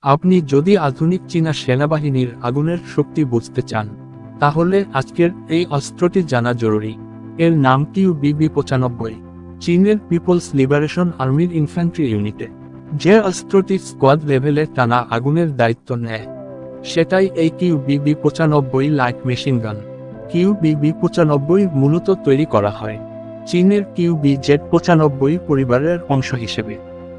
আপনি যদি আধুনিক চীনা সেনাবাহিনীর আগুনের শক্তি বুঝতে চান, তাহলে আজকের এই অস্ত্রটি জানা জরুরি। এর নাম কিউ-বিবি-95, চীনের পিপলস লিবারেশন আর্মির ইনফ্যান্ট্রি ইউনিটে যে অস্ত্রটি স্কোয়াড লেভেলে টানা আগুনের দায়িত্ব নেয়, সেটাই এই কিউ-বিবি-95 লাইট মেশিন গান। কিউ-বিবি-95 মূলত তৈরি করা হয় চীনের কিউ-বি-জেড-95 পরিবারের অংশ হিসেবে।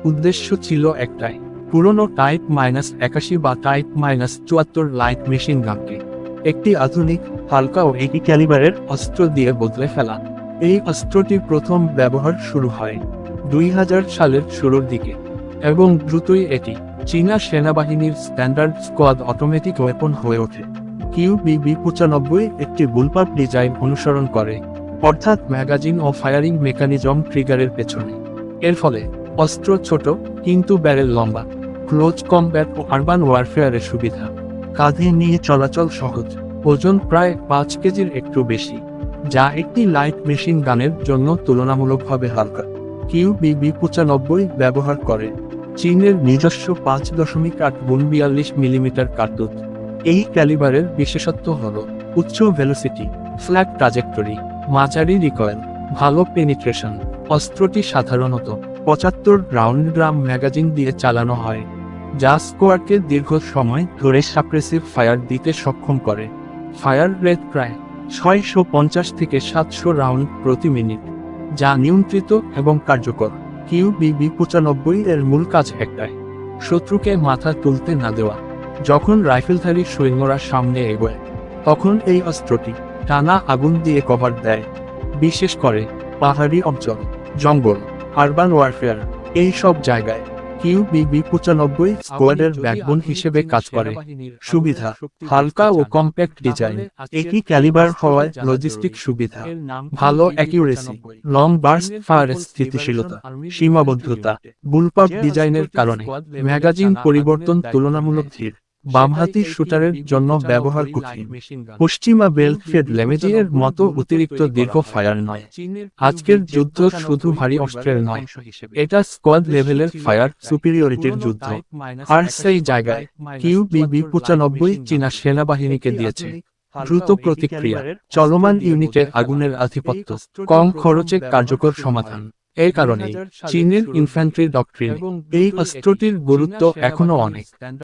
উদ্দেশ্য ছিল একটাই, পুরনো টাইপ -81 বা টাইপ -74 লাইট মেশিন গানকে একটি আধুনিক, হালকা ও একই ক্যালিবারের অস্ত্র দিয়ে বদলে ফেলা। এই অস্ত্রটির প্রথম ব্যবহার শুরু হয় 2000 সালের শুরুর দিকে, এবং দ্রুতই এটি চীনা সেনাবাহিনীর স্ট্যান্ডার্ড স্কোয়াড অটোমেটিক ওয়েপন হয়ে ওঠে। কিউ-বিবি-95 একটি বুলপাপ ডিজাইন অনুসরণ করে, অর্থাৎ ম্যাগাজিন ও ফায়ারিং মেকানিজম ট্রিগারের পেছনে। এর ফলে অস্ত্র ছোট কিন্তু ব্যারেল লম্বা, ক্লোজ কমব্যাট ও আরবান ওয়ারফেয়ারের সুবিধা, কাঁধে নিয়ে চলাচল সহজ, ওজন প্রায় 5 কেজির একটু বেশি, যা একটি লাইট মেশিন গানের জন্য তুলনামূলকভাবে হালকা। কিউ-বিবি-95 ব্যবহার করে চীনের নিজস্ব 5.8x42 মিলিমিটার কার্তুজ। এই ক্যালিবারের বিশেষত্ব হল উচ্চ ভেলোসিটি, ফ্ল্যাট ট্রাজেক্টরি, মাঝারি রিকয়েল, ভালো পেনিট্রেশন। অস্ত্রটি সাধারণত 75 রাউন্ড ড্রাম ম্যাগাজিন দিয়ে চালানো হয়, যা স্কোয়াডকে দীর্ঘ সময় ধরে সাপ্রেসিভ ফায়ার দিতে সক্ষম করে। ফায়ার রেট প্রায় 650 থেকে 700 রাউন্ড প্রতি মিনিট, যা নিয়ন্ত্রিত এবং কার্যকর। কিউ-বিবি-95 এর মূল কাজ একটাই, শত্রুকে মাথা তুলতে না দেওয়া। যখন রাইফেলধারী সৈন্যরা সামনে এগোয়, তখন এই অস্ত্রটি টানা আগুন দিয়ে কভার দেয়, বিশেষ করে পাহাড়ি অঞ্চল, জঙ্গল, আরবান ওয়ারফেয়ার, এই সব জায়গায়। কিউ-বিবি-95 স্কোয়াডের ব্যাকবোন হিসেবে কাজ করে। সুবিধা: হালকা ও কম্প্যাক্ট ডিজাইন, একই ক্যালিবার হওয়ায় লজিস্টিক সুবিধা, ভালো অ্যাকিউরেসি, লং বার্স্ট ফায়ারের স্থিতিশীলতা। সীমাবদ্ধতা: বুলপাপ ডিজাইনের কারণে ম্যাগাজিন পরিবর্তন তুলনামূলক ধীর, বামহাতি শুটারের জন্য ব্যবহার কঠিন। পশ্চিমা বেল্টফেড লেমেজিনের মতো অতিরিক্ত দীর্ঘ ফায়ার নয়। আজকের যুদ্ধ শুধু ভারী অস্ত্রের নয়, এটা স্কোয়াড লেভেলের ফায়ার সুপিরিয়রিটির যুদ্ধ। আর সেই জায়গায় কিউ-বিবি-95 চীনা সেনাবাহিনীকে দিয়েছে দ্রুত প্রতিক্রিয়া, চলমান ইউনিটে আগুনের আধিপত্য, কম খরচে কার্যকর সমাধান। এই কারণেই চীনের ইনফ্যান্ট্রি ডক্ট্রিনে এই অস্ত্রটির গুরুত্ব এখনো অনেক।